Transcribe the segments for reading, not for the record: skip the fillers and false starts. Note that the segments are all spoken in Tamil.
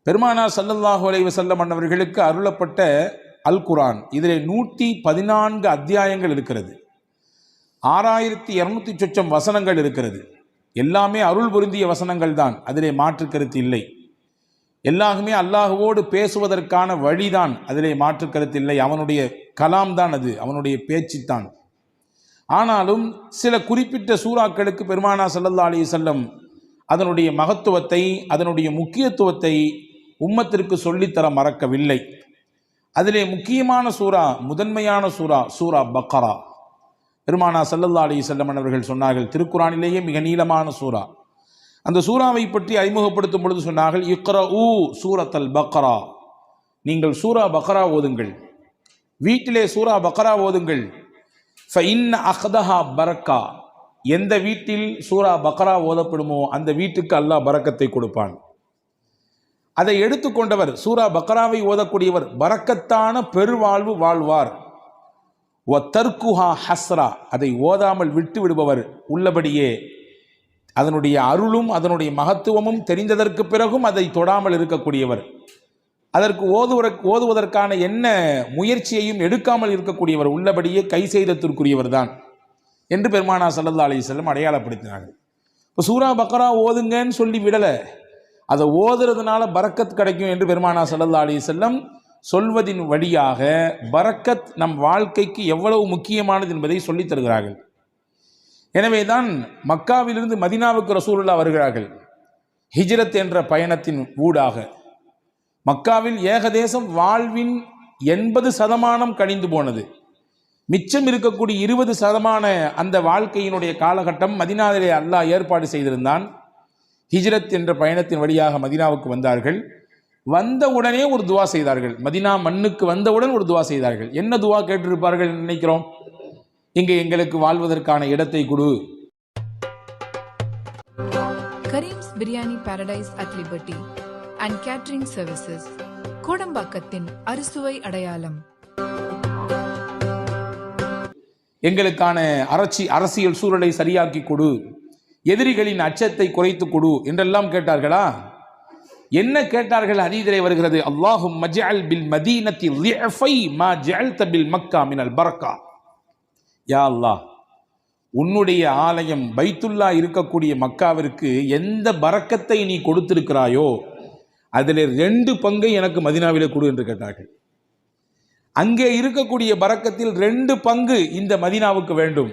பெருமானார் ஸல்லல்லாஹு அலைஹி வஸல்லம் அவர்களுக்கு அருளப்பட்ட அல் குர்ஆன் இதில் 114 அத்தியாயங்கள் இருக்கிறது. 6200 சொச்சம் வசனங்கள் இருக்கிறது. எல்லாமே அருள் பொருந்திய வசனங்கள் தான், அதிலே மாற்று கருத்து இல்லை. எல்லாருமே அல்லாஹுவோடு பேசுவதற்கான வழிதான், அதிலே மாற்று கருத்து இல்லை. அவனுடைய கலாம் தான் அது, அவனுடைய பேச்சு தான். ஆனாலும் சில குறிப்பிட்ட சூறாக்களுக்கு பெருமானார் ஸல்லல்லாஹு அலைஹி வஸல்லம் அதனுடைய மகத்துவத்தை, அதனுடைய முக்கியத்துவத்தை உம்மத்திற்கு சொல்லித்தர மறக்கவில்லை. அதிலே முக்கியமான சூரா, முதன்மையான சூரா சூரா பக்ரா. பெருமானார் ஸல்லல்லாஹு அலைஹி வஸல்லம் அவர்கள் சொன்னார்கள், திருக்குரானிலேயே மிக நீளமான சூரா. அந்த சூறாவை பற்றி அறிமுகப்படுத்தும் பொழுது சொன்னார்கள், இக்ரஊ சூரத்தல் பக்ரா, நீங்கள் சூரா பக்ரா ஓதுங்கள், வீட்டிலே சூரா பக்ரா ஓதுங்கள். ஃபஇன்ன அஹ்தஹா பரக்கா, எந்த வீட்டில் சூரா பக்ரா ஓதப்படுமோ அந்த வீட்டுக்கு அல்லாஹ் பரக்கத்தை கொடுப்பான். அதை எடுத்துக்கொண்டவர், சூரா பக்ராவை ஓதக்கூடியவர் பரக்கத்தான பெருவாழ்வு வாழ்வார். வ தர்குஹா ஹஸ்ரா, அதை ஓதாமல் விட்டு விடுபவர் உள்ளபடியே அதனுடைய அருளும் அதனுடைய மகத்துவமும் தெரிந்ததற்கு பிறகும் அதை தொடாமல் இருக்கக்கூடியவர், அதற்கு ஓதுவதற்கான என்ன முயற்சியையும் எடுக்காமல் இருக்கக்கூடியவர் உள்ளபடியே கை செய்தத்திற்குரியவர் தான் என்று பெருமானார் ஸல்லல்லாஹு அலைஹி வஸல்லம் அடையாளப்படுத்தினார்கள். இப்போ சூரா பக்ரா ஓதுங்கன்னு சொல்லி விடலை, அதை ஓதுறதுனால பரக்கத் கிடைக்கும் என்று பெருமானார் ஸல்லல்லாஹு அலைஹி வஸல்லம் சொல்வதின் வழியாக பரக்கத் நம் வாழ்க்கைக்கு எவ்வளவு முக்கியமானது என்பதை சொல்லித் தருகிறார்கள். எனவே தான் மக்காவிலிருந்து மதீனாவுக்கு ரசூலுல்லாஹ் வருகிறார்கள். ஹிஜ்ரத் என்ற பயணத்தின் ஊடாக மக்காவில் ஏகதேசம் வாழ்வின் 80% கழிந்து போனது. மிச்சம் இருக்கக்கூடிய 20% அந்த வாழ்க்கையினுடைய காலகட்டம் மதீனாவிலே அல்லாஹ் ஏற்பாடு செய்திருந்தான். ஹிஜ்ரத் என்ற பயணத்தின் வழியாக மதீனாவுக்கு வந்தார்கள். வந்தவுடனே ஒரு துவா செய்தார்கள். மதீனா மண்ணுக்கு வந்தவுடன் ஒரு துவா செய்தார்கள். என்ன துவா கேட்டிருப்பார்கள் நினைக்கிறோம்? இங்கே எங்களுக்கு வாழ்வதற்கான இடத்தை கொடு. Karim's biryani paradise at liberty and catering services, கோடம்பாக்கத்தின் அறுசுவை அடையாளம். எங்களுக்கான அரசியல் சூழலை சரியாக்கி கொடு, எதிரிகளின் அச்சத்தை குறைத்து கொடு என்றெல்லாம் கேட்டார்களா? என்ன கேட்டார்கள்? ஹதீஸிலே வருகிறது, அல்லாஹும்ம ஜஅல் பில் மதீனத்தி லிஃபை மா ஜஅல்த பில் மக்கா மினல் பரக்கா. யா அல்லாஹ், உன்னுடைய ஆலயம் பைத்துல்லா இருக்கக்கூடிய மக்காவிற்கு எந்த பரக்கத்தை நீ கொடுத்திருக்கிறாயோ அதில் 2 பங்கை எனக்கு மதீனாவிலே கொடு என்று கேட்டார்கள். அங்கே இருக்கக்கூடிய பரக்கத்தில் 2 பங்கு இந்த மதீனாவுக்கு வேண்டும்.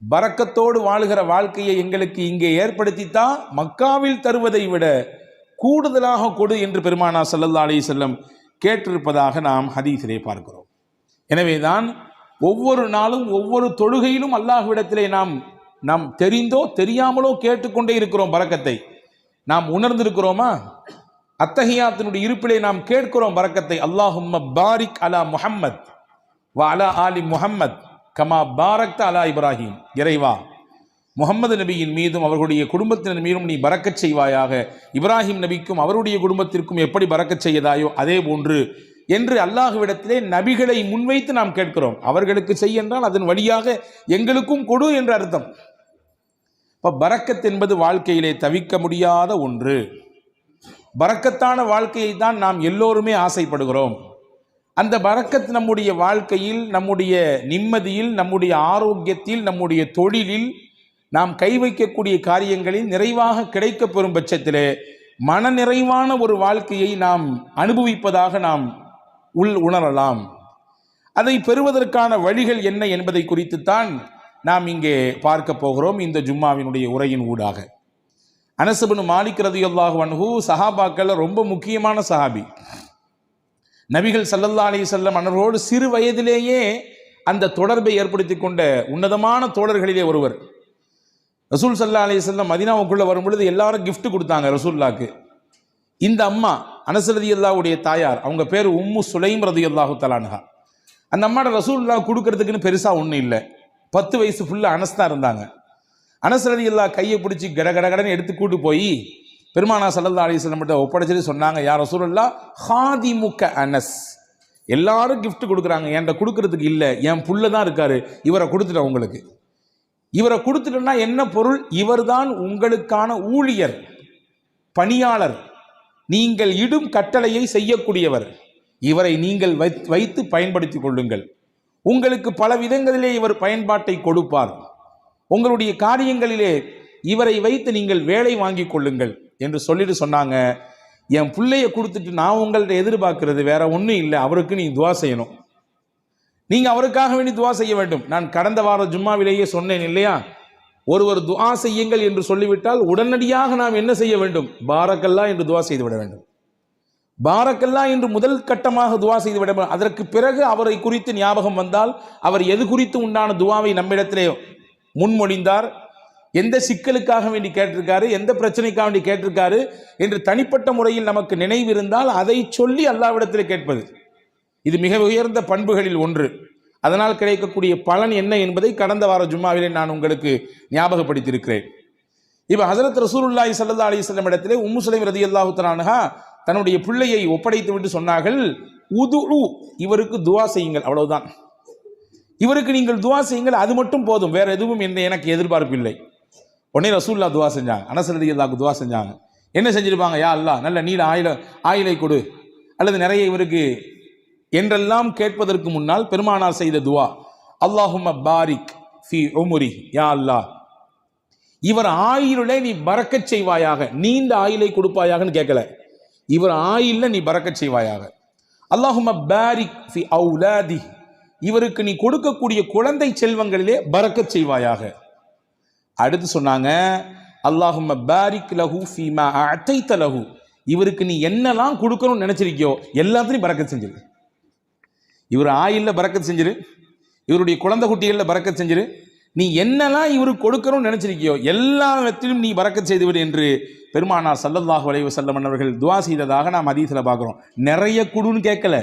பரக்கத்தோடு வாழுகிற வாழ்க்கையை எங்களுக்கு இங்கே ஏற்படுத்தித்தான் மக்காவில் தருவதை விட கூடுதலாக கொடு என்று பெருமானார் ஸல்லல்லாஹு அலைஹி வஸல்லம் கேட்டிருப்பதாக நாம் ஹதீஸிலே பார்க்கிறோம். எனவேதான் ஒவ்வொரு நாளும் ஒவ்வொரு தொழுகையிலும் அல்லாஹ்விடத்திலே நாம் தெரிந்தோ தெரியாமலோ கேட்டுக்கொண்டே இருக்கிறோம் பரக்கத்தை. நாம் உணர்ந்திருக்கிறோமா? அத்தஹியாத்தினுடைய இருப்பிலே நாம் கேட்கிறோம் பரக்கத்தை. அல்லாஹும்ம பாரிக் அலா முஹம்மத் வ அலா ஆலி முஹம்மத் கமா பாரக்த அலா இப்ராஹிம். இறைவா, முகமது நபியின் மீதும் அவர்களுடைய குடும்பத்தினர் மீதும் நீ பரக்கச் செய்வாயாக, இப்ராஹிம் நபிக்கும் அவருடைய குடும்பத்திற்கும் எப்படி பரக்கச் செய்யதாயோ அதே போன்று என்று அல்லாஹ்விடத்திலே நபிகளை முன்வைத்து நாம் கேட்கிறோம். அவர்களுக்கு செய் என்றால் அதன் வழியாக எங்களுக்கும் கொடு என்று அர்த்தம். இப்போ பரக்கத் என்பது வாழ்க்கையிலே தவிர்க்க முடியாத ஒன்று. பரக்கத்தான வாழ்க்கையை தான் நாம் எல்லோருமே ஆசைப்படுகிறோம். அந்த பரக்கத் நம்முடைய வாழ்க்கையில், நம்முடைய நிம்மதியில், நம்முடைய ஆரோக்கியத்தில், நம்முடைய தொழிலில், நாம் கை வைக்கக்கூடிய காரியங்களில் நிறைவாக கிடைக்கப் பெறும் பட்சத்திலே மன நிறைவான ஒரு வாழ்க்கையை நாம் அனுபவிப்பதாக நாம் உணரலாம். அதை பெறுவதற்கான வழிகள் என்ன என்பதை குறித்துத்தான் நாம் இங்கே பார்க்க போகிறோம் இந்த ஜும்மாவினுடைய உரையின் ஊடாக. அனஸ் இப்னு மாலிக் ரலியல்லாஹு அன்ஹு சஹாபாக்கள் ரொம்ப முக்கியமான சஹாபி. நபிகள் ஸல்லல்லாஹு அலைஹி வஸல்லம் அவர்களோடு சிறு வயதிலேயே அந்த தொடர்பை ஏற்படுத்தி கொண்ட உன்னதமான தோழர்களிலே ஒருவர். ரசூல் ஸல்லல்லாஹு அலைஹி வஸல்லம் மதீனாவுக்குள்ளே வரும்பொழுது எல்லாரும் கிஃப்ட் கொடுத்தாங்க ரசூலுல்லாஹ்க்கு. இந்த அம்மா அனஸ் ரலியல்லாஹுடைய தாயார், அவங்க பேர் உம்மு சுலைம் ரலியல்லாஹு தஆலா அன்ஹா. அந்த அம்மாட ரசூலுல்லாஹ் கொடுக்கறதுக்குன்னு பெருசாக ஒன்றும் இல்லை. 10 வயசு ஃபுல்லாக அனஸ் தான் இருந்தாங்க. அனஸ் ரலியல்லாஹு கையை பிடிச்சி கடகடன்னு எடுத்து கூட்டு போய் பெருமானார் ஸல்லல்லாஹு அலைஹி வஸல்லம் கிட்ட ஒப்படைச்சிட்டு சொன்னாங்க, யா ரசூலுல்லாஹ் ஹாதிமுக அனஸ். எல்லாரும் கிஃப்ட் கொடுக்குறாங்க, என்கிட்ட கொடுக்கறதுக்கு இல்லை, என் புள்ள தான் இருக்காரு, இவரை கொடுத்துட்டேன் உங்களுக்கு. இவரை கொடுத்துட்டோம்னா என்ன பொருள்? இவர்தான் உங்களுக்கான ஊழியர், பணியாளர், நீங்கள் இடும் கட்டளையை செய்யக்கூடியவர். இவரை நீங்கள் வைத்து பயன்படுத்திக் கொள்ளுங்கள். உங்களுக்கு பல விதங்களிலே இவர் பயன்பாட்டை கொடுப்பார். உங்களுடைய காரியங்களிலே இவரை வைத்து நீங்கள் வேலை வாங்கி கொள்ளுங்கள் என்று சொல்லிட்டு சொன்னாங்க. என் பிள்ளைய கொடுத்துட்டு நான் உங்கள்ட்ட எதிர்பார்க்கிறது வேற ஒன்றும் இல்லை, அவருக்கு நீ துவா செய்யணும். நீங்க அவருக்காக வேண்டி துவா செய்ய வேண்டும். நான் கடந்த வார ஜும்மாவிலேயே சொன்னேன் இல்லையா, ஒருவர் துவா செய்யுங்கள் என்று சொல்லிவிட்டால் உடனடியாக நாம் என்ன செய்ய வேண்டும்? பாரக்கல்லா என்று துவா செய்து விட வேண்டும். பாரக்கல்லா என்று முதல் கட்டமாக துவா செய்து விட வேண்டும். அதற்கு பிறகு அவரை குறித்து ஞாபகம் வந்தால் அவர் எது குறித்து உண்டான துவாவை நம்மிடத்திலே முன்மொழிந்தார், எந்த சிக்கலுக்காக வேண்டி கேட்டிருக்காரு, எந்த பிரச்சனைக்காக வேண்டி கேட்டிருக்காரு என்று தனிப்பட்ட முறையில் நமக்கு நினைவு இருந்தால் அதை சொல்லி அல்லாஹ்விடத்தில் கேட்பது, இது மிக உயர்ந்த பண்புகளில் ஒன்று. அதனால் கிடைக்கக்கூடிய பலன் என்ன என்பதை கடந்த வார ஜும்மாவிலே நான் உங்களுக்கு ஞாபகப்படுத்தியிருக்கிறேன். இப்போ ஹஸரத் ரசூலுல்லாஹி ஸல்லல்லாஹு அலைஹி வஸல்லம் இடத்திலே உம்மு சுலைம் ரலியல்லாஹு தஆலா அன்ஹா தன்னுடைய பிள்ளையை ஒப்படைத்து விட்டு சொன்னார்கள், உதுஉ, இவருக்கு துவா செய்யுங்கள், அவ்வளவுதான். இவருக்கு நீங்கள் துவா செய்யுங்கள், அது மட்டும் போதும், வேற எதுவும் எனக்கு எதிர்பார்ப்பு இல்லை. உடனே ரசூலுல்லாஹ் துவா செஞ்சாங்க, அனஸ் ரலியல்லாஹு துவா செஞ்சாங்க. என்ன செஞ்சிருப்பாங்க? யா அல்லாஹ் நல்ல நீல ஆயிலை கொடு, அல்லது நிறைய இவருக்கு என்றெல்லாம் கேட்பதற்கு முன்னால் பெருமானார் செய்த துவா, அல்லாஹும்ம பாரிக் ஃபி உம்ரி, யா அல்லாஹ் இவர் ஆயிலே நீ பரக்கச் செய்வாயாக, நீண்ட ஆயிலை கொடுப்பாயாகன்னு கேட்கல, இவர் ஆயில்ல நீ பரக்கச் செய்வாயாக. அல்லாஹும்ம பாரிக் ஃபி அவுலாதி, இவருக்கு நீ கொடுக்கக்கூடிய குழந்தை செல்வங்களிலே பரக்கச் செய்வாயாக. அடுத்து சொன்னாங்க, அல்லாஹும்ம பாரிக் லஹு ஃபீமா அதைத லஹு, இவருக்கு நீ என்னெல்லாம் கொடுக்கணும்னு நினைச்சிருக்கியோ எல்லாத்தையும் பரக்கத் செஞ்சிரு. இவர் ஆயில்ல பரக்கத் செஞ்சிரு, இவருடைய குழந்தை குட்டிகளில் பரக்கத் செஞ்சிரு, நீ என்னெல்லாம் இவருக்கு கொடுக்கணும்னு நினைச்சிருக்கியோ எல்லாத்திலும் நீ பரக்கத் செய்துவிடு என்று பெருமானார் ஸல்லல்லாஹு அலைஹி வஸல்லம் அவர்கள் துஆ செய்ததாக நாம் ஹதீஸில் பார்க்குறோம். நிறைய கொடுன்னு கேட்கல,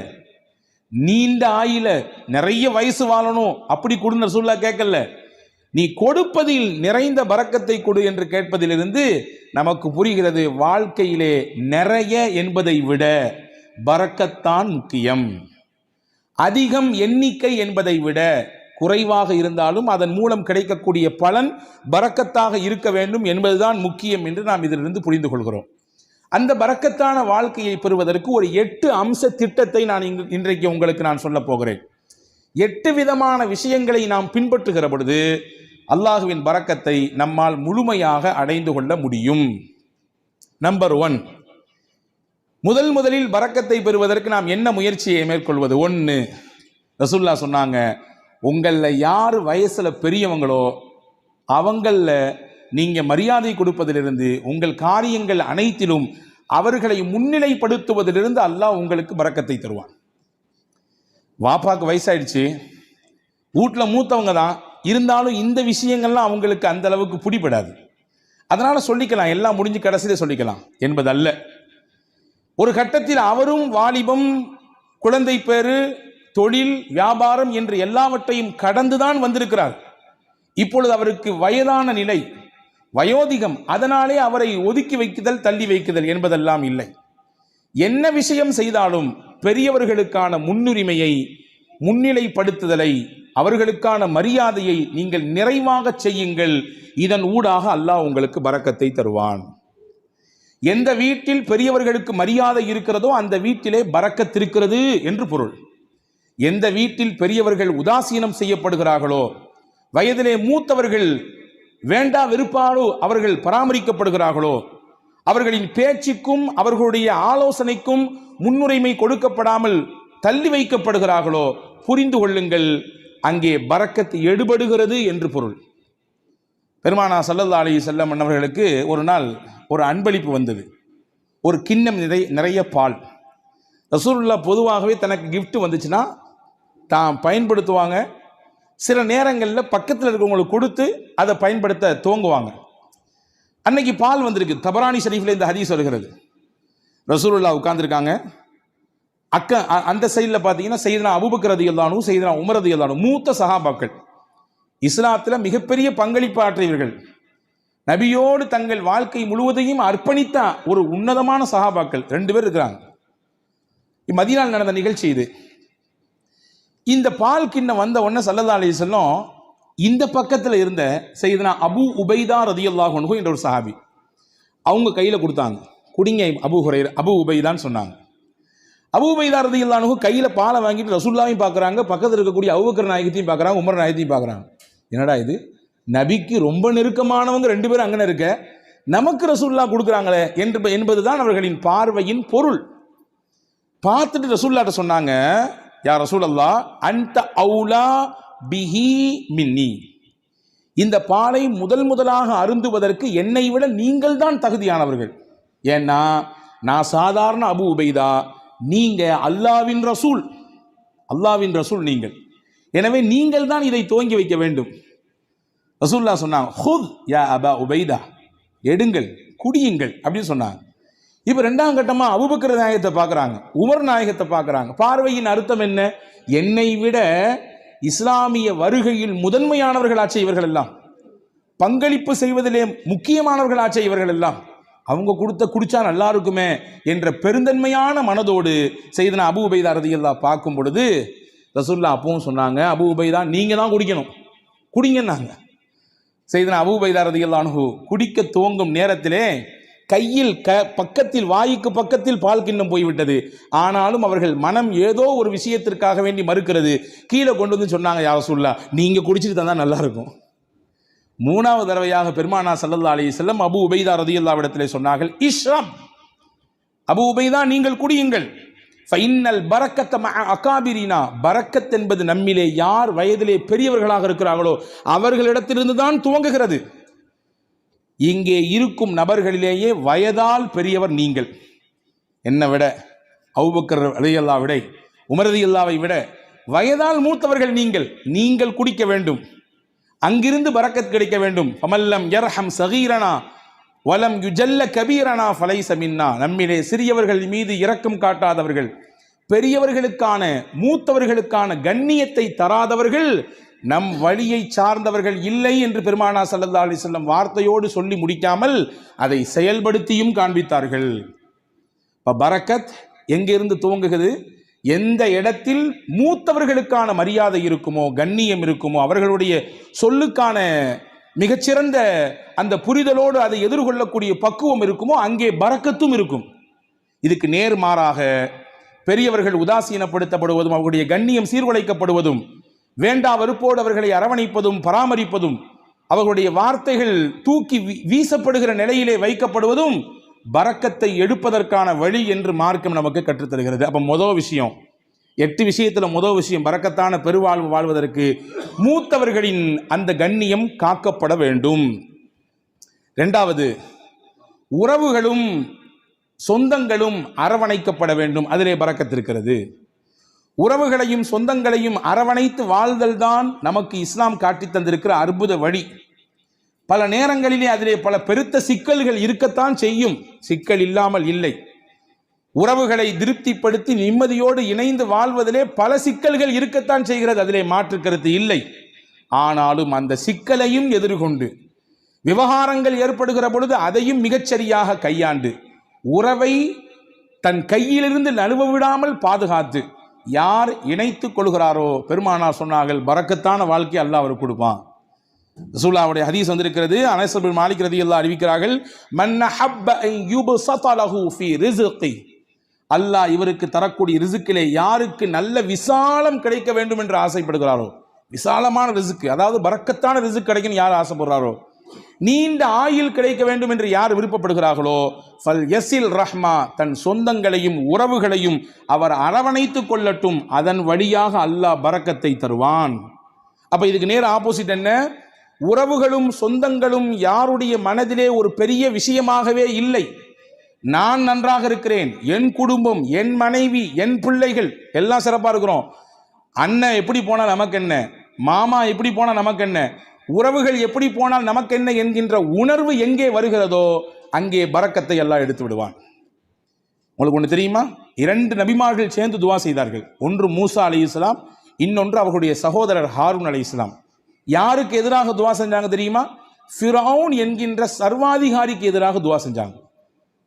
நீண்ட ஆயில நிறைய வயசு வாழணும் அப்படி கொடுன்னு ரசூலுல்லாஹ் கேட்கல, நீ கொடுப்பதில் நிறைந்த பரக்கத்தை கொடு என்று கேட்பதிலிருந்து நமக்கு புரிகிறது, வாழ்க்கையிலே நிறைய என்பதை விட பரக்கத்தான் முக்கியம். அதிகம் எண்ணிக்கை என்பதை விட குறைவாக இருந்தாலும் அதன் மூலம் கிடைக்கக்கூடிய பலன் பரக்கத்தாக இருக்க வேண்டும் என்பதுதான் முக்கியம் என்று நாம் இதிலிருந்து புரிந்து கொள்கிறோம். அந்த பரக்கத்தான வாழ்க்கையை பெறுவதற்கு ஒரு 8 அம்ச திட்டத்தை நான் இன்றைக்கு உங்களுக்கு நான் சொல்ல போகிறேன். 8 விதமான விஷயங்களை நாம் பின்பற்றுகிற பொழுது அல்லாஹுவின் பரக்கத்தை நம்மால் முழுமையாக அடைந்து கொள்ள முடியும். நம்பர் 1, முதலில் பரக்கத்தை பெறுவதற்கு நாம் என்ன முயற்சியை மேற்கொள்வது? 1, ரசூலுல்லாஹ் சொன்னாங்க, உங்களில் யார் வயசுல பெரியவங்களோ அவங்களில் நீங்க மரியாதை கொடுப்பதிலிருந்து உங்கள் காரியங்கள் அனைத்திலும் அவர்களை முன்னிலைப்படுத்துவதிலிருந்து அல்லாஹ் உங்களுக்கு பரக்கத்தை தருவான். வாப்பாக்கு வயசாயிடுச்சு, வீட்டில் மூத்தவங்க தான் இருந்தாலும் இந்த விஷயங்கள்லாம் அவங்களுக்கு அந்த அளவுக்கு பிடிபடாது, அதனால சொல்லிக்கலாம், எல்லாம் முடிஞ்சு கடைசியில சொல்லிக்கலாம் என்பதல்ல. ஒரு கட்டத்தில் அவரும் வாலிபம், குழந்தை பேரு, தொழில், வியாபாரம் என்று எல்லாவற்றையும் கடந்துதான் வந்திருக்கிறார். இப்பொழுது அவருக்கு வயதான நிலை, வயோதிகம், அதனாலே அவரை ஒதுக்கி வைக்குதல், தள்ளி வைக்குதல் என்பதெல்லாம் இல்லை. என்ன விஷயம் செய்தாலும் பெரியவர்களுக்கான முன்னுரிமையை, முன்னிலைப்படுத்துதலை, அவர்களுக்கான மரியாதையை நீங்கள் நிறைவாக செய்யுங்கள். இதன் ஊடாக அல்லாஹ் உங்களுக்கு பரக்கத்தை தருவான். எந்த வீட்டில் பெரியவர்களுக்கு மரியாதை இருக்கிறதோ அந்த வீட்டிலே பரக்கத் இருக்கிறது என்று பொருள். எந்த வீட்டில் பெரியவர்கள் உதாசீனம் செய்யப்படுகிறார்களோ, வயதிலே மூத்தவர்கள் வேண்டா வெறுப்பாலோ அவர்கள் பராமரிக்கப்படுகிறார்களோ, அவர்களின் பேச்சுக்கும் அவர்களுடைய ஆலோசனைக்கும் முன்னுரிமை கொடுக்கப்படாமல் தள்ளி வைக்கப்படுகிறார்களோ, புரிந்து கொள்ளுங்கள், அங்கே பரக்கத் எடுபடுகிறது என்று பொருள். பெருமானார் ஸல்லல்லாஹு அலைஹி வஸல்லம் அவர்களுக்கு ஒரு நாள் ஒரு அன்பளிப்பு வந்தது. ஒரு கிண்ணம் நிறைய பால். ரசூலுல்லாஹ் பொதுவாகவே தனக்கு கிஃப்ட் வந்துச்சுன்னா தான் பயன்படுத்துவாங்க. சில நேரங்களில் பக்கத்தில் இருக்கிறவங்களுக்கு கொடுத்து அதை பயன்படுத்த துவங்குவாங்க. அன்னைக்கு பால் வந்திருக்கு. தபரானி ஷரீஃபில் இந்த ஹதீஸ் வருகிறது. ரசூலுல்லாஹ் உட்கார்ந்துருக்காங்க. அந்த சைடில் பார்த்தீங்கன்னா சையதுனா அபூபக்கர் ரலியல்லாஹு அன்ஹு, சையதுனா உமர் ரலியல்லாஹு அன்ஹு, மூத்த சஹாபாக்கள், இஸ்லாத்தில் மிகப்பெரிய பங்களிப்பு ஆற்றியவர்கள், நபியோடு தங்கள் வாழ்க்கை முழுவதையும் அர்ப்பணித்த ஒரு உன்னதமான சஹாபாக்கள் 2 பேர் இருக்கிறாங்க. மதீனாவில் நடந்த நிகழ்ச்சி இது. இந்த பால் கிண்ணம் வந்த உடனே ஸல்லல்லாஹு அலைஹி வஸல்லம் இந்த பக்கத்தில் இருந்த சையதுனா அபூ உபைதா ரலியல்லாஹு அன்ஹு என்ற ஒரு சஹாபி அவங்க கையில் கொடுத்தாங்க. குடிங்க அபு உபைதான்னு சொன்னாங்க. அபு உபைதா ரலியல்லாஹு அன்ஹு கையில் பாலை வாங்கிட்டு ரசூலுல்லாஹையும் பார்க்குறாங்க, பக்கத்தில் இருக்கக்கூடிய அபூபக்கர் நாயகத்தையும் பார்க்குறாங்க, உமர் நாயகத்தையும் பார்க்குறாங்க. என்னடா இது, நபிக்கு ரொம்ப நெருக்கமானவங்க 2 பேரும் அங்கே இருக்க, நமக்கு ரசூலுல்லாஹ் கொடுக்குறாங்களே என்பதுதான் அவர்களின் பார்வையின் பொருள். பார்த்துட்டு ரசூலுல்லாஹ்ட்ட சொன்னாங்க, யா ரசூலல்லாஹ் அன்த அவுலா பிஹி மின்னி, இந்த பாலை முதலாக அருந்துவதற்கு என்னை விட நீங்கள் தான் தகுதியானவர்கள். ஏன்னா நான் சாதாரண அபு உபைதா, நீங்க அல்லாஹ்வின் ரசூல் நீங்கள். எனவே நீங்கள் தான் இதை துவங்கி வைக்க வேண்டும். ரசூலுல்லாஹ் சொன்னாங்க, ஹுத் யா அபா உபைதா, எடுங்கள், குடியுங்கள் அப்படின்னு சொன்னாங்க. இப்போ 2ஆம் கட்டமா அபூபக்கர் நாயகத்தை பார்க்குறாங்க, உமர் நாயகத்தை பார்க்குறாங்க. பார்வையின் அர்த்தம் என்ன? என்னை விட இஸ்லாமிய வருகையில் முதன்மையானவர்களாச்சே இவர்கள் எல்லாம், பங்களிப்பு செய்வதிலே முக்கியமானவர்களாச்சே இவர்கள் எல்லாம், அவங்க குடிச்சா நல்லா இருக்குமே என்ற பெருந்தன்மையான மனதோடு செய்தனா அபு உபைதா ரலியல்லாஹு பார்க்கும் பொழுது ரசூலுல்லாஹ் அப்பவும் சொன்னாங்க, அபு உபைதா நீங்க தான் குடிக்கணும், குடிங்கன்னாங்க. செய்தனா அபு உபைதா ரலியல்லாஹு அன்ஹு குடிக்க துவங்கும் நேரத்திலே கையில் பக்கத்தில், வாய்க்கு பக்கத்தில் பால் கிண்ணம் போய்விட்டது. ஆனாலும் அவர்கள் மனம் ஏதோ ஒரு விஷயத்திற்காக வேண்டி மறுக்கிறது. கீழே கொண்டு வந்து சொன்னாங்க, யா ரசூலுல்லாஹ் நீங்க குடிச்சிட்டு தந்தா நல்லா இருக்கும். 3வது தடவையாக பெருமானார் ஸல்லல்லாஹு அலைஹி வஸல்லம் அபு உபைதா ரலியல்லாஹு இடத்திலே சொன்னார்கள், இஷ்ரப், அபு உபைதா நீங்கள் குடியுங்கள். ஃபைன்னல் பரக்கத்த மஅ அகாபிரினா, பரக்கத் என்பது நம்மிலே யார் வயதிலே பெரியவர்களாக இருக்கிறார்களோ அவர்களிடத்திலிருந்து தான் துவங்குகிறது. இங்கே இருக்கும் நபர்களிலேயே வயதால் பெரியவர் நீங்கள். என்னை விட அபூபக்கர் ரலியல்லாஹு விட, உமர் ரலியல்லாஹு விட வயதால் மூத்தவர்கள் நீங்கள் குடிக்க வேண்டும். அங்கிருந்து பரக்கத் கிடைக்க வேண்டும். ஃபமல்லம் யர்ஹம் சகீரனா வலம் யுஜல்ல கபீரனா ஃபலைஸ மின்னா, நம்மிலே சிறியவர்கள் மீது இரக்கம் காட்டாதவர்கள், பெரியவர்களுக்கான மூத்தவர்களுக்கான கண்ணியத்தை தராதவர்கள் நம் வழியை சார்ந்தவர்கள் இல்லை என்று பெருமானார் ஸல்லல்லாஹு அலைஹி வஸல்லம் வார்த்தையோடு சொல்லி முடிக்காமல் அதை செயல்படுத்தியும் காண்பித்தார்கள். பரக்கத் எங்கிருந்து துவங்குகிறது? எந்த இடத்தில் மூத்தவர்களுக்கான மரியாதை இருக்குமோ, கண்ணியம் இருக்குமோ, அவர்களுடைய சொல்லுக்கான மிகச்சிறந்த அந்த புரிதலோடு அதை எதிர்கொள்ளக்கூடிய பக்குவம் இருக்குமோ, அங்கே பரக்கத்தும் இருக்கும். இதுக்கு நேர்மாறாக பெரியவர்கள் உதாசீனப்படுத்தப்படுவதும், அவர்களுடைய கண்ணியம் சீர்குலைக்கப்படுவதும், வேண்டா வெறுப்போடு அவர்களை அரவணைப்பதும் பராமரிப்பதும், அவர்களுடைய வார்த்தைகள் தூக்கி வீசப்படுகிற நிலையிலே வைக்கப்படுவதும் பரக்கத்தை எடுப்பதற்கான வழி என்று மார்க்கம் நமக்கு கற்றுத்தருகிறது. அப்போ முதல் விஷயம், 8 விஷயத்தில் முதல் விஷயம், பரக்கத்தான பெருவாழ்வு வாழ்வதற்கு மூத்தவர்களின் அந்த கண்ணியம் காக்கப்பட வேண்டும். 2வது, உறவுகளும் சொந்தங்களும் அரவணைக்கப்பட வேண்டும். அதிலே பரக்கத் இருக்கிறது. உறவுகளையும் சொந்தங்களையும் அரவணைத்து வாழ்தல் தான் நமக்கு இஸ்லாம் காட்டி தந்திருக்கிற அற்புத வழி. பல நேரங்களிலே அதிலே பல பெருத்த சிக்கல்கள் இருக்கத்தான் செய்யும், சிக்கல் இல்லாமல் இல்லை. உறவுகளை திருப்திப்படுத்தி நிம்மதியோடு இணைந்து வாழ்வதிலே பல சிக்கல்கள் இருக்கத்தான் செய்கிறது, அதிலே மாற்று கருத்து இல்லை. ஆனாலும் அந்த சிக்கலையும் எதிர்கொண்டு விவகாரங்கள் ஏற்படுகிற பொழுது அதையும் மிகச்சரியாக கையாண்டு உறவை தன் கையிலிருந்து நழுவ விடாமல் பாதுகாத்து யார் இணைத்துக் கொள்கிறாரோ, பெருமானார் சொன்னார்கள், பரக்கத்தான வாழ்க்கை அல்லாஹ் அவருக்கு கொடுப்பான். ரசூலுல்லாஹ்வுடைய ஹதீஸ் வந்திருக்கிறது. அனஸ் பின் மாலிக் ரலியல்லாஹு அறிவிக்கிறார்கள், மன் ஹப்ப அன் யுப்ஸத லஹு ஃபீ ரிஸ்கி, அல்லாஹ் இவருக்கு தரக்கூடிய ரிஸ்கிலே யாருக்கு நல்ல விசாலம் கிடைக்க வேண்டும் என்று ஆசைப்படுகிறாரோ, விசாலமான ரிஸ்க், அதாவது பரக்கத்தான ரிஸ்க் கிடைக்கும் யார் ஆசைப்படுறாரோ, நீண்ட ஆயுள் கிடைக்க வேண்டும் என்று யார் விருப்பப்படுகிறார்களோ, ஃபல் யஸில் ரஹ்மா, தன் சொந்தங்களையும் உறவுகளையும் அவர் அரவணைத்துக் கொள்ளட்டும், அதன் வழியாக அல்லாஹ் பரக்கத்தை தருவான். அப்ப இதுக்கு நேர் ஆப்போசிட் என்ன? உறவுகளும் சொந்தங்களும் யாருடைய மனதிலே ஒரு பெரிய விஷயமாகவே இல்லை. நான் நன்றாக இருக்கிறேன், என் குடும்பம், என் மனைவி, என் பிள்ளைகள் எல்லாம் சிறப்பாக இருக்கிறோம், அண்ணன் எப்படி போனால் நமக்கு என்ன, மாமா எப்படி போனால் நமக்கு என்ன, உறவுகள் எப்படி போனால் நமக்கு என்ன என்கின்ற உணர்வு எங்கே வருகிறதோ அங்கே பரக்கத்தை எல்லாம் எடுத்து விடுவான். உங்களுக்கு ஒன்று தெரியுமா? 2 நபிமார்கள் சேர்ந்து துவா செய்தார்கள். ஒன்று மூசா அலைஹிஸ்ஸலாம், இன்னொன்று அவர்களுடைய சகோதரர் ஹாரூன் அலைஹிஸ்ஸலாம். யாருக்கு எதிராக துவா செஞ்சாங்க தெரியுமா? ஃபிரௌன் என்கின்ற சர்வாதிகாரிக்கு எதிராக துவா செஞ்சாங்க.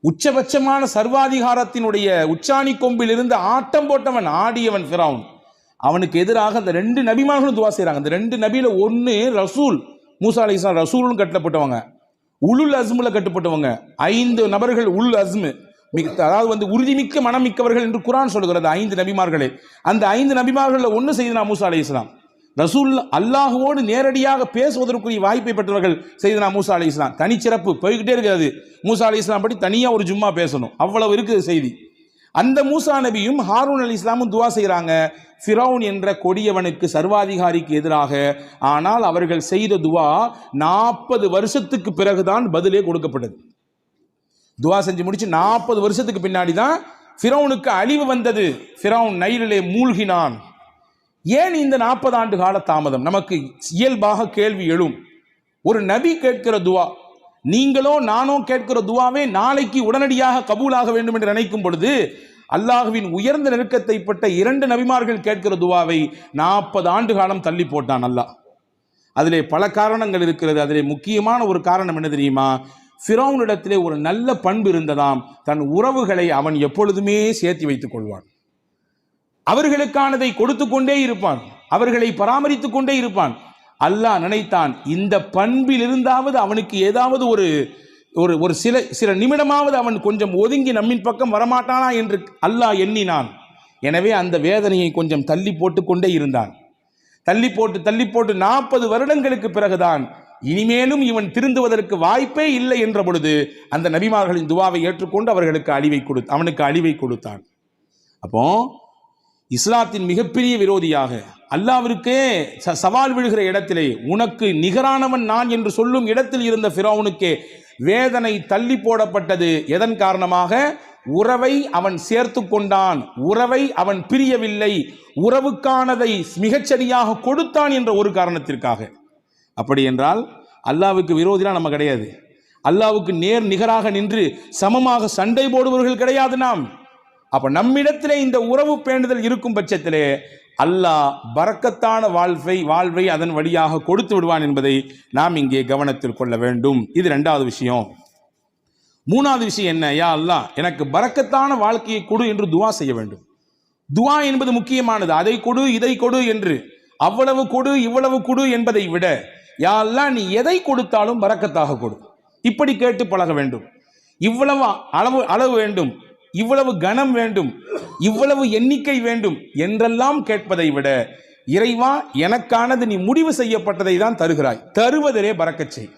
உச்சபட்சமான சர்வாதிகாரத்தினுடைய உச்சாணி கொம்பில் இருந்து ஆட்டம் போட்டவன், ஆடியவன் ஃபிரௌன். அவனுக்கு எதிராக அந்த 2 நபிமார்களும் துவா செய்கிறாங்க. அந்த 2 நபியில ஒன்று ரசூல், மூசா அலைஹிஸ்ஸலாம் ரசூலும் கட்டப்பட்டவங்க, உலுல் அஸ்முல கட்டுப்பட்டவங்க 5 நபர்கள் உல் அஸ்மு, அதாவது வந்து உறுதிமிக்க மனம் மிக்கவர்கள் என்று குர்ஆன் சொல்கிறது 5 நபிமார்களே. அந்த 5 நபிமார்கள் ஒன்று செய்தனா மூசா அலைஹிஸ்ஸலாம். ரசூல் அல்லாஹுவோடு நேரடியாக பேசுவதற்குரிய வாய்ப்பை பெற்றவர்கள் செய்தனா மூசா அலைஹிஸ்ஸலாம். தனிச்சிறப்பு போய்கிட்டே இருக்கிறது. மூசா அலைஹிஸ்ஸலாம் பற்றி தனியாக ஒரு ஜும்மா பேசணும், அவ்வளவு இருக்குது செய்தி. அந்த மூசா நபியும் ஹாரூன் அலைஹிஸ்ஸலாமும் துவா செய்கிறாங்க ஃபிரௌன் என்ற கொடியவனுக்கு சர்வாதிகாரிக்கு எதிராக. ஆனால் அவர்கள் செய்த துவா 40 வருஷத்துக்கு பிறகுதான் பதிலே கொடுக்கப்பட்டது. துவா செஞ்சு முடிச்சு 40 வருஷத்துக்கு பின்னாடி தான் ஃபிரௌனுக்கு அழிவு வந்தது. ஃபிரௌன் நைலிலே மூழ்கினான். ஏன் இந்த 40 ஆண்டு கால தாமதம்? நமக்கு இயல்பாக கேள்வி எழும். ஒரு நபி கேட்கிற துவா, நீங்களோ நானோ கேட்கிற துவாவே நாளைக்கு உடனடியாக கபூலாக வேண்டும் என்று நினைக்கும் பொழுது, அல்லாஹ்வின் உயர்ந்த நெருக்கத்தை பட்ட 2 நபிமார்கள் கேட்கிற துவாவை 40 ஆண்டு காலம் தள்ளி போட்டான் அல்லாஹ். அதிலே பல காரணங்கள் இருக்கிறது. அதிலே முக்கியமான ஒரு காரணம் என்ன தெரியுமா? ஃபிரௌனிடத்திலே ஒரு நல்ல பண்பு இருந்ததாம். தன் உறவுகளை அவன் எப்பொழுதுமே சேர்த்து வைத்துக் கொள்வான். அவர்களுக்கானதை கொடுத்து கொண்டே இருப்பான், அவர்களை பராமரித்துக் கொண்டே இருப்பான். அல்லாஹ் நினைத்தான், இந்த பண்பில் இருந்தாவது அவனுக்கு ஏதாவது ஒரு சில நிமிடமாவது அவன் கொஞ்சம் ஒதுங்கி நம்மின் பக்கம் வரமாட்டானா என்று அல்லாஹ் எண்ணினான். எனவே அந்த வேதனையை கொஞ்சம் தள்ளி போட்டு கொண்டே இருந்தான். தள்ளி போட்டு 40 வருடங்களுக்கு பிறகுதான் இனிமேலும் இவன் திருந்துவதற்கு வாய்ப்பே இல்லை என்ற பொழுது அந்த நபிமார்களின் துவாவை ஏற்றுக்கொண்டு அவனுக்கு அழிவை கொடுத்தான். அப்போ இஸ்லாத்தின் மிகப்பெரிய விரோதியாக, அல்லாஹ்விற்கே சவால் விழுகிற இடத்திலே, உனக்கு நிகரானவன் நான் என்று சொல்லும் இடத்தில் இருந்த ஃபிரௌனுக்கே வேதனை தள்ளி போடப்பட்டது. எதன் காரணமாக? உறவை அவன் சேர்த்து கொண்டான், உறவை அவன் பிரியவில்லை, உறவுக்கானதை மிகச்சரியாக கொடுத்தான் என்ற ஒரு காரணத்திற்காக. அப்படி என்றால் அல்லாஹ்வுக்கு விரோதிலாம் நம்ம கிடையாது. அல்லாஹ்வுக்கு நேர் நிகராக நின்று சமமாக சண்டை போடுபவர்கள் கிடையாது நாம். அப்ப நம்மிடத்திலே இந்த உறவு பேணுதல் இருக்கும் பட்சத்திலே அல்லாஹ் பரக்கத்தான வாழ்வை அதன் வழியாக கொடுத்து விடுவான் என்பதை நாம் இங்கே கவனத்தில் கொள்ள வேண்டும். இது 2வது விஷயம். 3வது விஷயம் என்ன? யா அல்லாஹ் எனக்கு பரக்கத்தான வாழ்க்கையை கொடு என்று துவா செய்ய வேண்டும். துவா என்பது முக்கியமானது. அதை கொடு இதை கொடு என்று, அவ்வளவு கொடு இவ்வளவு கொடு என்பதை விட, யா அல்லாஹ் நீ எதை கொடுத்தாலும் பரக்கத்தாக கொடு, இப்படி கேட்டு பழக வேண்டும். இவ்வளவு அளவு வேண்டும், இவ்வளவு கனம் வேண்டும், இவ்வளவு எண்ணிக்கை வேண்டும் என்றெல்லாம் கேட்பதை விட, இறைவா எனக்கானது நீ முடிவு செய்யப்பட்டதை தான் தருகிறாய், தருவதிலே பரக்கத் செய்,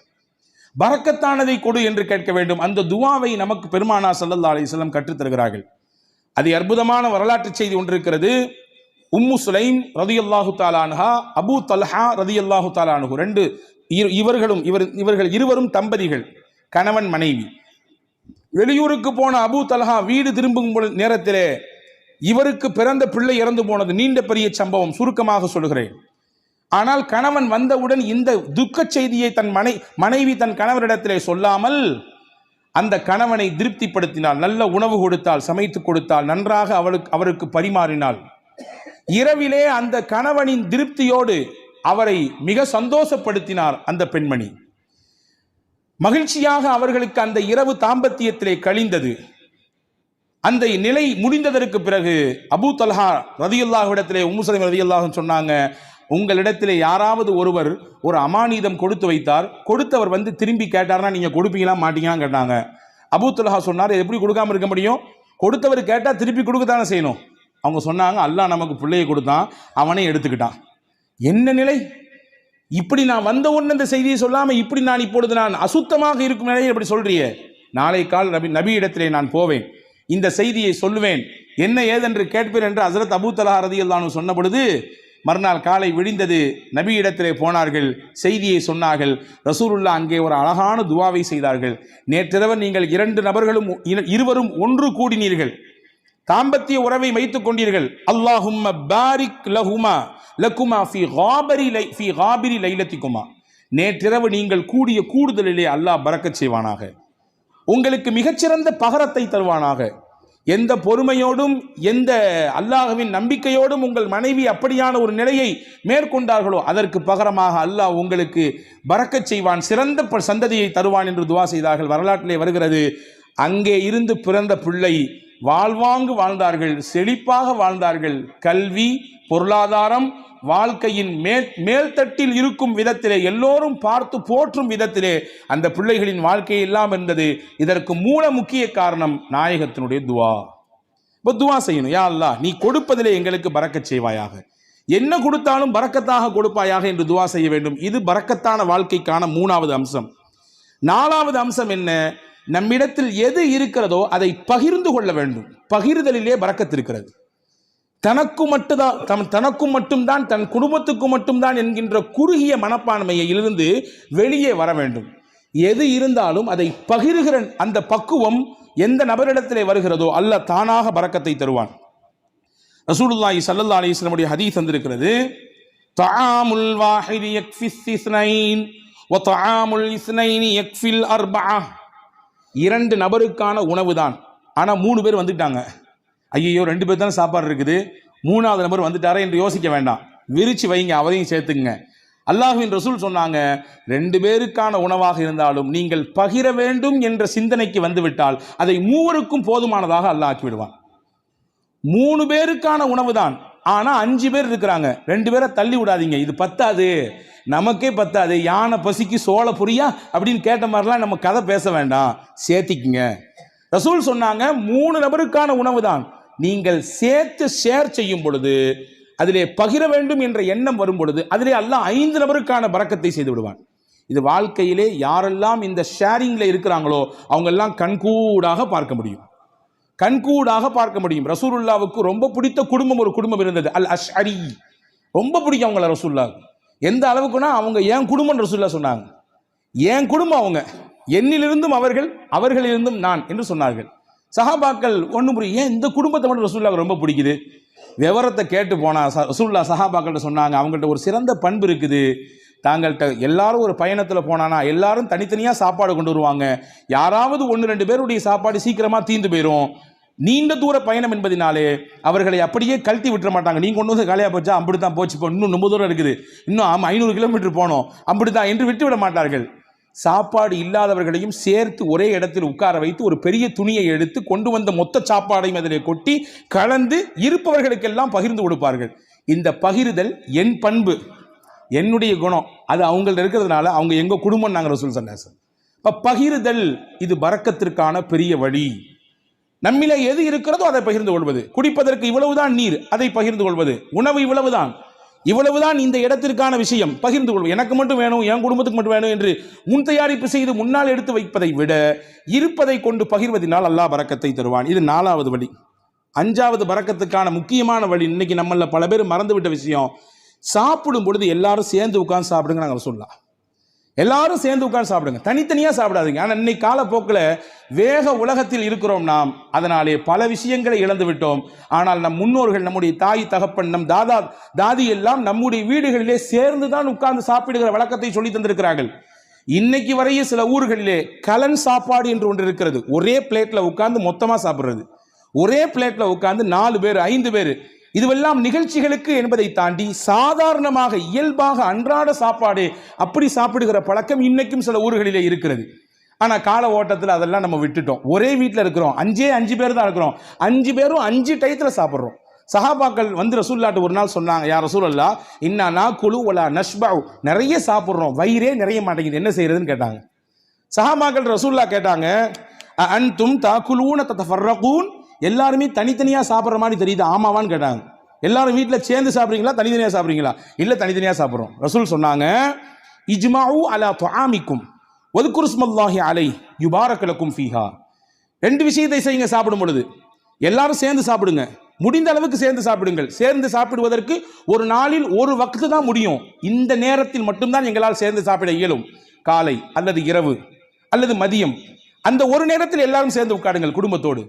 பரக்கத்தானதை கொடு என்று கேட்க வேண்டும். அந்த துவாவை நமக்கு பெருமானார் ஸல்லல்லாஹு அலைஹி வஸல்லம் கற்றுத் தருகிறார்கள். அது அற்புதமான வரலாற்று செய்தி ஒன்று இருக்கிறது. உம்மு சுலைம் ரலியல்லாஹு தஆலா அன்ஹா, அபூ தல்ஹா ரலியல்லாஹு தஆலா அன்ஹு, இவர்கள் இருவரும் தம்பதிகள், கணவன் மனைவி. வெளியூருக்கு போன அபூ தல்ஹா வீடு திரும்பும் நேரத்திலே இவருக்கு பிறந்த பிள்ளை இறந்து போனது. நீண்ட பெரிய சம்பவம், சுருக்கமாக சொல்கிறேன். ஆனால் கணவன் வந்தவுடன் இந்த துக்க செய்தியை தன் மனைவி தன் கணவரிடத்திலே சொல்லாமல் அந்த கணவனை திருப்திப்படுத்தினாள். நல்ல உணவு கொடுத்தால், சமைத்து கொடுத்தால், நன்றாக அவருக்கு பரிமாறினாள். இரவிலே அந்த கணவனின் திருப்தியோடு அவரை மிக சந்தோஷப்படுத்தினார் அந்த பெண்மணி. மகிழ்ச்சியாக அவர்களுக்கு அந்த இரவு தாம்பத்தியத்திலே கழிந்தது. அந்த நிலை முடிந்ததற்கு பிறகு அபூ தல்ஹா ரலியல்லாஹு இடத்திலே உம்மு சலீம் ரலியல்லாஹு சொன்னாங்க, உங்களிடத்திலே யாராவது ஒருவர் ஒரு அமானிதம் கொடுத்து வைத்தார், கொடுத்தவர் வந்து திரும்பி கேட்டார்னா நீங்க கொடுப்பீங்களா மாட்டீங்களான்னு கேட்டாங்க. அபூ தல்ஹா சொன்னார், எப்படி கொடுக்காம இருக்க முடியும், கொடுத்தவர் கேட்டா திருப்பி கொடுக்கத்தானே செய்யணும். அவங்க சொன்னாங்க, அல்லாஹ் நமக்கு பிள்ளையை கொடுத்தான், அவனே எடுத்துக்கிட்டான். என்ன நிலை! இப்படி நான் வந்த உடனே இந்த செய்தியை சொல்லாம இப்படி நான் இப்பொழுது நான் அசுத்தமாக இருக்கும் நிலையில் இப்படி சொல்றியே, நாளை கால் நபி இடத்திலே நான் போவேன், இந்த செய்தியை சொல்லுவேன், என்ன ஏதென்று கேட்பேன் என்று ஹஸரத் அபூ தல்ஹா ரலியல்லாஹு அன்ஹு சொன்ன பொழுது மறுநாள் காலை விடிந்தது. நபி இடத்திலே போனார்கள், செய்தியை சொன்னார்கள். ரசூலுல்லாஹ் அங்கே ஒரு அழகான துவாவை செய்தார்கள். நேற்றிரவு நீங்கள் இருவரும் ஒன்று கூடினீர்கள், தாம்பத்திய உறவை வைத்துக் கொண்டீர்கள். அல்லாஹும்ம பாரிக் லஹுமா லகுமா ஃபீ காபிரி லைலத்திகுமா, நேற்றிரவு நீங்கள் கூடிய கூடுதலிலே அல்லாஹ் பரக்கத் செய்வானாக, உங்களுக்கு மிகச்சிறந்த பகரத்தை தருவானாக. எந்த பொறுமையோடும் எந்த அல்லாஹ்வின் நம்பிக்கையோடும் உங்கள் மனைவி அப்படியான ஒரு நிலையை மேற்கொண்டார்களோ அதற்கு பகரமாக அல்லாஹ் உங்களுக்கு பரக்கத் செய்வான், சிறந்த சந்ததியை தருவான் என்று துவா செய்தார்கள். வரலாற்றிலே வருகிறது, அங்கே இருந்து பிறந்த பிள்ளை வாழ்வாங்கு வாழ்ந்தார்கள், செழிப்பாக வாழ்ந்தார்கள். கல்வி, பொருளாதாரம், வாழ்க்கையின் மேல்தட்டில் இருக்கும் விதத்திலே, எல்லோரும் பார்த்து போற்றும் விதத்திலே அந்த பிள்ளைகளின் வாழ்க்கை எல்லாம் இருந்தது. இதற்கு மூல முக்கிய காரணம் நாயகத்தினுடைய துவா. இப்போ துவா செய்யணும், யா அல்லாஹ் நீ கொடுப்பதிலே எங்களுக்கு பரக்கத் செய்வாயாக, என்ன கொடுத்தாலும் பரக்கத்தாக கொடுப்பாயாக என்று துவா செய்ய வேண்டும். இது பரக்கத்தான வாழ்க்கைக்கான 3வது அம்சம். 4வது அம்சம் என்ன? நம்மிடத்தில் எது இருக்கிறதோ அதை பகிர்ந்து கொள்ள வேண்டும். பகிர்தலிலே பரக்கத் இருக்கிறது. தனக்கும் மட்டும்தான், தன் குடும்பத்துக்கு மட்டும்தான் என்கின்ற குறுகிய மனப்பான்மையிலிருந்து வெளியே வர வேண்டும். எது இருந்தாலும் அதை பகிர்கிற அந்த பக்குவம் எந்த நபரிடத்திலே வருகிறதோ அல்லாஹ் தானாக பரக்கத்தை தருவான். ரசூலுல்லாஹி ஸல்லல்லாஹு அலைஹி வஸல்லம் உடைய ஹதீஸ் வந்திருக்கிறது, தஆமுல் வாஹிதி யக்ஃபிஸ் இஸ்னைன் வ தஆமுல் இஸ்னைனி யக்ஃபில் அர்பஅ. 2 நபருக்கான உணவு தான், ஆனா 3 பேர் வந்துட்டாங்க. ஐயோ 2 பேர் தானே சாப்பாடு இருக்குது, 3வது நபர் வந்துட்டாரே என்று யோசிக்க வேண்டாம், விரிச்சு வைங்க, அவரையும் சேர்த்துங்க. அல்லாஹ்வின் ரசூல் சொன்னாங்க, 2 பேருக்கான உணவாக இருந்தாலும் நீங்கள் பகிர வேண்டும் என்ற சிந்தனைக்கு வந்துவிட்டால் அதை 3க்கும் போதுமானதாக அல்லாஹ் ஆக்கிவிடுவான். 3 பேருக்கான உணவு தான், ஆனா 5 பேர் இருக்கிறாங்க, 2 பேரை தள்ளி விடாதீங்க, இது பத்தாது, நமக்கே பத்தாது, யானை பசிக்கு சோள புரியா அப்படின்னு கேட்ட மாதிரிலாம் நம்ம கதை பேச வேண்டாம், சேர்த்திக்குங்க. ரசூல் சொன்னாங்க 3 நபருக்கான உணவு தான், நீங்கள் சேர்த்து ஷேர் செய்யும் பொழுது, அதிலே பகிர வேண்டும் என்ற எண்ணம் வரும் பொழுது அதிலே அல்லாஹ் 5 நபருக்கான பரக்கத்தை செய்து விடுவான். இது வாழ்க்கையிலே யாரெல்லாம் இந்த ஷேரிங்ல இருக்கிறாங்களோ அவங்க எல்லாம் கண்கூடாக பார்க்க முடியும், கண்கூடாக பார்க்க முடியும். ரசூலுல்லாவுக்கு ரொம்ப பிடித்த குடும்பம் ஒரு குடும்பம் இருந்தது, அல் அஷ்அரி. ரொம்ப பிடிக்கும் அவங்கள ரசூலுல்லாவுக்கு. எந்த அளவுக்குன்னா அவங்க என் குடும்பம் ரசூலுல்லாஹ் சொன்னாங்க, என் குடும்பம் அவங்க, என்னிலிருந்தும் அவர்கள், அவர்களிலிருந்தும் நான் என்று சொன்னார்கள். சஹாபாக்கள் ஒன்று புரியும், ஏன் இந்த குடும்பத்தை மட்டும் ரசூலுல்லாஹ்வுக்கு ரொம்ப பிடிக்குது? விவரத்தை கேட்டு போனா ரசூலுல்லாஹ் சஹாபாக்கள்கிட்ட சொன்னாங்க, அவங்கள்ட்ட ஒரு சிறந்த பண்பு இருக்குது. தாங்கள்கிட்ட எல்லாரும் ஒரு பயணத்தில் போனானா எல்லாரும் தனித்தனியாக சாப்பாடு கொண்டு வருவாங்க, யாராவது 1-2 பேருடைய சாப்பாடு சீக்கிரமாக தீர்ந்து போயிடும். நீண்ட தூர பயணம் என்பதினாலே அவர்களை அப்படியே கழட்டி விட்டுற மாட்டாங்க. நீங்கள் கொண்டு வந்து காலியாக போச்சா, அப்படித்தான் போச்சு, இப்போ இன்னும் ரொம்ப தூரம் இருக்குது, இன்னும் 500 கிலோமீட்டர் போனோம், அப்படித்தான் என்று விட்டுவிட மாட்டார்கள். சாப்பாடு இல்லாதவர்களையும் சேர்த்து ஒரே இடத்தில் உட்கார வைத்து ஒரு பெரிய துணியை எடுத்து கொண்டு வந்த மொத்த சாப்பாடையும் அதிலே கொட்டி கலந்து இருப்பவர்களுக்கெல்லாம் பகிர்ந்து கொடுப்பார்கள். இந்த பகிர்தல் என் பண்பு, என்னுடைய குணம், அது அவங்கள்ட்ட இருக்கிறதுனால அவங்க எங்க குடும்பம் நாங்கள் ரசூல் ஸல்லல்லாஹு அலைஹி வஸல்லம். இப்போ பகிர்தல் இது பரக்கத்திற்கான பெரிய வழி. நம்மிலே எது இருக்கிறதோ அதை பகிர்ந்து கொள்வது. குடிப்பதற்கு இவ்வளவுதான் நீர், அதை பகிர்ந்து கொள்வது. உணவு இவ்வளவுதான் இந்த இடத்திற்கான விஷயம், பகிர்ந்து கொள்வது. எனக்கு மட்டும் வேணும், என் குடும்பத்துக்கு மட்டும் வேணும் என்று முன் தயாரிப்பு செய்து முன்னால் எடுத்து வைப்பதை விட இருப்பதை கொண்டு பகிர்வதனால் அல்லாஹ் பரக்கத்தை தருவான். இது 4வது வழி. 5வது பரக்கத்துக்கான முக்கியமான வழி, இன்னைக்கு நம்மள பல பேர் மறந்துவிட்ட விஷயம், சாப்பிடும் பொழுது எல்லாரும் சேர்ந்து உட்கார்ந்து சாப்பிடுங்க. நாங்கள் சொல்லலாம், எல்லாரும் சேர்ந்து உட்கார்ந்து சாப்பிடுங்க, தனித்தனியாக சாப்பிடாதீங்க. ஆனால் இன்னைக்கு காலப்போக்கில் வேக உலகத்தில் இருக்கிறோம் நாம், அதனாலே பல விஷயங்களை இழந்து விட்டோம். ஆனால் நம் முன்னோர்கள், நம்முடைய தாய் தகப்பன், நம் தாதி எல்லாம் நம்முடைய வீடுகளிலே சேர்ந்து தான் உட்கார்ந்து சாப்பிடுகிற வழக்கத்தை சொல்லி தந்திருக்கிறார்கள். இன்னைக்கு வரையே சில ஊர்களிலே கலன் சாப்பாடு என்று ஒன்று இருக்கிறது. ஒரே பிளேட்ல உட்கார்ந்து மொத்தமாக சாப்பிடுறது, ஒரே பிளேட்ல உட்கார்ந்து 4 பேர் 5 பேர், இதுவெல்லாம் நிகழ்ச்சிகளுக்கு என்பதை தாண்டி சாதாரணமாக இயல்பாக அன்றாட சாப்பாடு அப்படி சாப்பிடுகிற பழக்கம் இன்னைக்கும் சில ஊர்களிலே இருக்கிறது. ஆனால் கால ஓட்டத்தில் அதெல்லாம் நம்ம விட்டுட்டோம். ஒரே வீட்டில் இருக்கிறோம், 5 பேர் தான் இருக்கிறோம், 5 பேரும் 5 டயத்தில் சாப்பிட்றோம். சஹாபாக்கள் வந்து ரசூலுல்லாஹ்ட்ட ஒரு நாள் சொன்னாங்க, யா ரசூலல்லாஹ் இன்னா நாக்குலு வலா நஷ்பஉ, நிறைய சாப்பிட்றோம், வயிறே நிறைய மாட்டேங்குது, என்ன செய்யறதுன்னு கேட்டாங்க. சஹாபாக்கள் ரசூலுல்லாஹ் கேட்டாங்க, அன்தும் தாக்குலூன ததஃபர்ரகூன், எல்லாருமே தனித்தனியாக சாப்பிட்ற மாதிரி தெரியுது, ஆமாவான்னு கேட்டாங்க. எல்லாரும் வீட்டில் சேர்ந்து சாப்பிட்றீங்களா, தனித்தனியாக சாப்பிட்றீங்களா? இல்லை, தனித்தனியாக சாப்பிட்றோம். ரசூல் சொன்னாங்க, இஜ்மாஉ அலா துஆமிக்கும் வதுகுரு ஸ்மல்லாஹி அலைஹி யுபாரக லக்கும் ஃபீஹா. 2 விஷயத்தை செய்யுங்க சாப்பிடும் பொழுது, எல்லாரும் சேர்ந்து சாப்பிடுங்க, முடிந்த அளவுக்கு சேர்ந்து சாப்பிடுங்கள். சேர்ந்து சாப்பிடுவதற்கு ஒரு நாளில் ஒரு வக்து தான் முடியும், இந்த நேரத்தில் மட்டும்தான் எங்களால் சேர்ந்து சாப்பிட இயலும். காலை அல்லது இரவு அல்லது மதியம், அந்த ஒரு நேரத்தில் எல்லாரும் சேர்ந்து உட்காருங்கள். குடும்பத்தோடு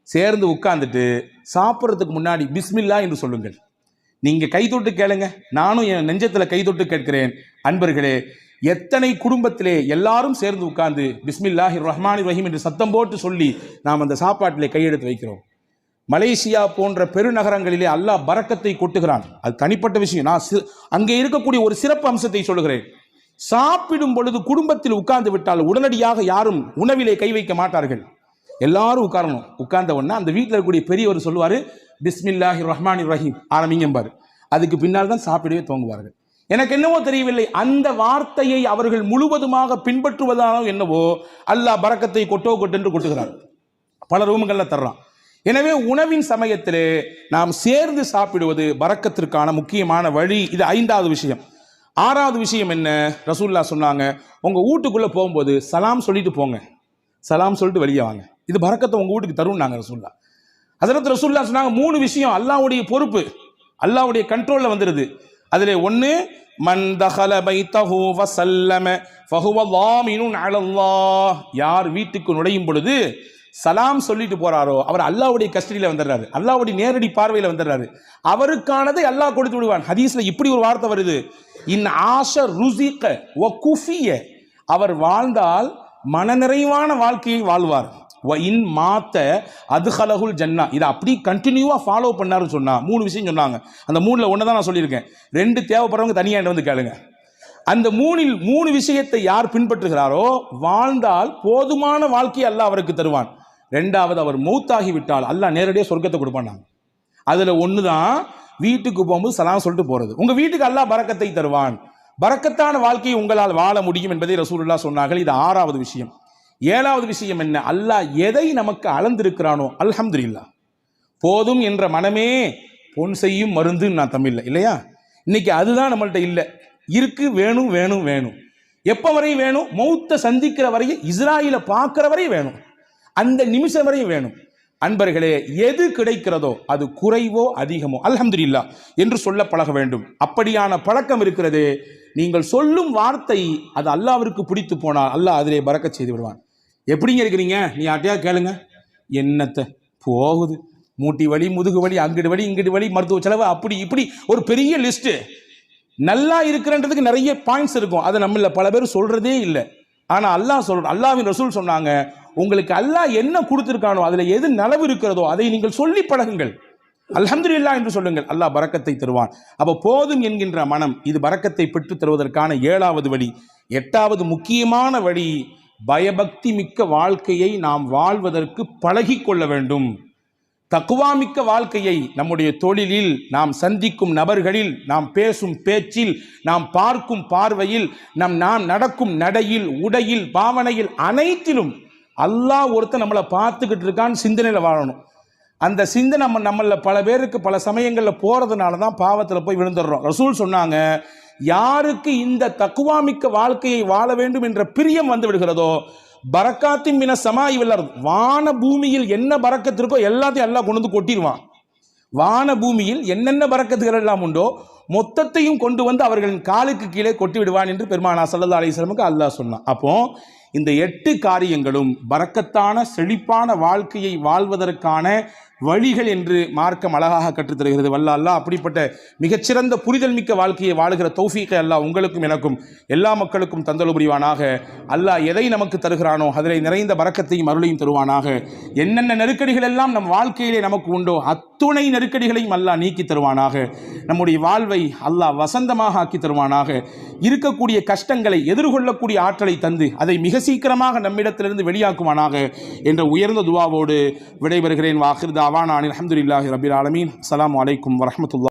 சேர்ந்து உட்கார்ந்துட்டு சாப்பிட்றதுக்கு முன்னாடி பிஸ்மில்லா என்று சொல்லுங்கள். நீங்க கை தொட்டு கேளுங்க, நானும் என் நெஞ்சத்தில் கை தொட்டு கேட்கிறேன். அன்பர்களே, எத்தனை குடும்பத்திலே எல்லாரும் சேர்ந்து உட்கார்ந்து பிஸ்மில்லாஹிர் ரஹ்மானிர் ரஹீம் என்று சத்தம் போட்டு சொல்லி நாம் அந்த சாப்பாட்டிலே கையெடுத்து வைக்கிறோம். மலேசியா போன்ற பெருநகரங்களிலே அல்லாஹ் பரக்கத்தை கொட்டுகிறான், அது தனிப்பட்ட விஷயம். நான் அங்கே இருக்கக்கூடிய ஒரு சிறப்பு அம்சத்தை சொல்லுகிறேன். சாப்பிடும் பொழுது குடும்பத்தில் உட்கார்ந்து விட்டால் உடனடியாக யாரும் உணவிலே கை வைக்க மாட்டார்கள். எல்லாரும் உட்காரணும். உட்கார்ந்த உடனே அந்த வீட்டில் இருக்கக்கூடிய பெரியவர் சொல்லுவார், பிஸ்மில்லாஹிர் ரஹ்மானிர் ரஹீம் ஆரம்பிங்கம்பார். அதுக்கு பின்னால் தான் சாப்பிடவே துவங்குவார்கள். எனக்கு என்னவோ தெரியவில்லை, அந்த வார்த்தையை அவர்கள் முழுவதுமாக பின்பற்றுவதானோ என்னவோ அல்லாஹ் பரக்கத்தை கொட்டென்று கொட்டுகிறார், பல ரூம்களில் தர்றான். எனவே உணவின் சமயத்திலே நாம் சேர்ந்து சாப்பிடுவது பரக்கத்திற்கான முக்கியமான வழி. இது 5வது விஷயம். 6வது விஷயம் என்ன? ரசூலுல்லாஹ் சொன்னாங்க, உங்க வீட்டுக்குள்ள போகும்போது சலாம் சொல்லிட்டு போங்க, சலாம் சொல்லிட்டு வெளியே வாங்க. இது பரக்கத்தை உங்க வீட்டுக்கு தரும்னாங்க ரசூலுல்லாஹ். ஹஸரத் ரசூலுல்லாஹ் சொன்னாங்க, 3 விஷயம் அல்லாஹ்வுடைய பொறுப்பு, அல்லாஹ்வுடைய கண்ட்ரோல்ல வந்துடுது. அதிலே 1, மன் தஹல பைத்தஹு வஸல்லம ஃபஹுவ லாமினுன் அலல்லாஹ். யார் வீட்டுக்கு நுழையும் பொழுது சலாம் சொல்லிட்டு போறாரோ அவர் அல்லாஹ்வுடைய கஸ்டடியில் வந்துடுறாரு, அல்லாஹ்வுடைய நேரடி பார்வையில் வந்துடுறாரு. அவருக்கானதை அல்லாஹ் கொடுத்து விடுவான். ஹதீஸ்ல இப்படி ஒரு வார்த்தை வருது, இன் ஆஷ ருஸிக வ குஃபிய. அவர் வாழ்ந்தால் மனநிறைவான வாழ்க்கையை வாழ்வார். வ இன் மாத்த அதுஹலஹுல் ஜன்னா. இதை அப்படி கண்டினியூவா ஃபாலோ பண்ணாருன்னு சொன்னா 3 விஷயம் சொன்னாங்க. அந்த 3ல ஒன்று தான் நான் சொல்லியிருக்கேன். 2 தேவைப்படுறவங்க தனியாக வந்து கேளுங்க. அந்த 3ல் 3 விஷயத்தை யார் பின்பற்றுகிறாரோ வாழ்ந்தால் போதுமான வாழ்க்கையை அல்லாஹ் அவருக்கு தருவான். 2வது, அவர் மௌத்தாகி விட்டால் அல்லாஹ் நேரடியாக சொர்க்கத்தை கொடுப்பான். அதுல 1 தான் வீட்டுக்கு போகும்போது சலாம் சொல்லிட்டு போறது. உங்க வீட்டுக்கு அல்லாஹ் பரக்கத்தை தருவான், பரக்கத்தான வாழ்க்கையை உங்களால் வாழ முடியும் என்பதை ரசூலுல்லாஹ் சொன்னார்கள். இது 6வது விஷயம். 7வது விஷயம் என்ன? அல்லாஹ் எதை நமக்கு அளந்திருக்கிறானோ அல்ஹம்துலில்லாஹ். போதும் என்ற மனமே பொன் செய்யும் மருந்து நான் தமிழ்ல இல்லையா? இன்னைக்கு அதுதான் நம்மள்ட்ட இல்லை. இருக்கு, வேணும் வேணும் வேணும். எப்போ வரை வேணும்? மௌத்தை சந்திக்கிற வரையும், இஸ்ராயிலை பார்க்கிற வரையும் வேணும், அந்த நிமிஷம் வரையும் வேணும். அன்பர்களே, எது கிடைக்கிறதோ அது குறைவோ அதிகமோ அல்ஹம்துலில்லாஹ் என்று சொல்ல பழக வேண்டும். அப்படியான பழக்கம் இருக்கிறது. நீங்கள் சொல்லும் வார்த்தை அது அல்லாஹ்விற்கு பிடித்து போனால் அல்லாஹ் அதிலே பரக்கத் செய்து விடுவான். எப்படிங்க இருக்கிறீங்க? நீ யார்ட்டையா கேளுங்க, என்னத்தை போகுது, மூட்டி வலி, முதுகு வலி, அங்கிட்டு வலி, இங்கிட்டு வலி, மருத்துவ செலவு, அப்படி இப்படி ஒரு பெரிய லிஸ்ட். நல்லா இருக்கிறன்றதுக்கு நிறைய பாயிண்ட்ஸ் இருக்கும், அதை நம்மள பல பேர் சொல்றதே இல்லை. ஆனா அல்லாஹ்வின் ரசூல் சொன்னாங்க, உங்களுக்கு அல்லாஹ் என்ன கொடுத்திருக்கானோ அதுல எது நலவு இருக்கிறதோ அதை நீங்கள் சொல்லி பழகுங்கள், அல்ஹம்துலில்லாஹ் என்று சொல்லுங்கள், அல்லாஹ் பரக்கத்தை தருவான். அப்ப போதும் என்கின்ற மனம் இது பரக்கத்தை பெற்று தருவதற்கான 7வது வழி. 8வது முக்கியமான வழி, பயபக்தி மிக்க வாழ்க்கையை நாம் வாழ்வதற்கு பழகி கொள்ள வேண்டும். தக்வா மிக்க வாழ்க்கையை நம்முடைய தொழிலில், நாம் சந்திக்கும் நபர்களில், நாம் பேசும் பேச்சில், நாம் பார்க்கும் பார்வையில், நாம் நடக்கும் நடையில், உடையில், பாவனையில், அனைத்திலும் அல்லாஹ் ஒருத்தன் நம்மளை பார்த்துக்கிட்டு இருக்கான்னு சிந்தனையில் வாழணும். அந்த சிந்தனை நம்மள பல பேருக்கு பல சமயங்களில் போறதுனால தான் பாவத்தில் போய் விழுந்துடுறோம். ரசூல் சொன்னாங்க, யாருக்கு இந்த தக்வா மிக்க வாழ்க்கையை வாழ வேண்டும் என்ற பிரியம் வந்து விடுகிறதோ, பரக்காத்தின் மின சமாய் வல்லர், வான பூமியில் என்ன பரக்கத்து இருக்கோ எல்லாத்தையும் அல்லாஹ் கொண்டு வந்து கொட்டிடுவான். வான பூமியில் என்னென்ன பரக்கத்துகள் எல்லாம் உண்டோ மொத்தத்தையும் கொண்டு வந்து அவர்களின் காலுக்கு கீழே கொட்டி விடுவான் என்று பெருமானார் ஸல்லல்லாஹு அலைஹி வஸல்லம் அல்லாஹ் சொன்னான். அப்போ இந்த 8 காரியங்களும் பரக்கத்தான செழிப்பான வாழ்க்கையை வாழ்வதற்கான வழிகள் என்று மார்க்கம் அழகாக கற்றுத்தருகிறது. வல்ல அல்லாஹ் அப்படிப்பட்ட மிகச்சிறந்த புரிதல் மிக்க வாழ்க்கையை வாழுகிற தௌஃபீகை அல்லாஹ் உங்களுக்கும் எனக்கும் எல்லா மக்களுக்கும் தந்தல் புரிவானாக. அல்லாஹ் எதை நமக்கு தருகிறானோ அதில் நிறைந்த பரக்கத்தையும் அருளையும் தருவானாக. என்னென்ன நெருக்கடிகள் எல்லாம் நம் வாழ்க்கையிலே நமக்கு உண்டோ அத்துணை நெருக்கடிகளையும் அல்லாஹ் நீக்கி தருவானாக. நம்முடைய வாழ்வை அல்லாஹ் வசந்தமாக ஆக்கி தருவானாக. இருக்கக்கூடிய கஷ்டங்களை எதிர்கொள்ளக்கூடிய ஆற்றலை தந்து அதை மிக சீக்கிரமாக நம்மிடத்திலிருந்து வெளியாக்குவானாக என்ற உயர்ந்த துஆவோடு விடைபெறுகிறேன். வாஹிர் தாவானா அல்ஹம்துலில்லாஹி ரப்பில் ஆலமீன். அஸ்ஸலாமு அலைக்கும் வரஹ்மத்துல்லாஹி.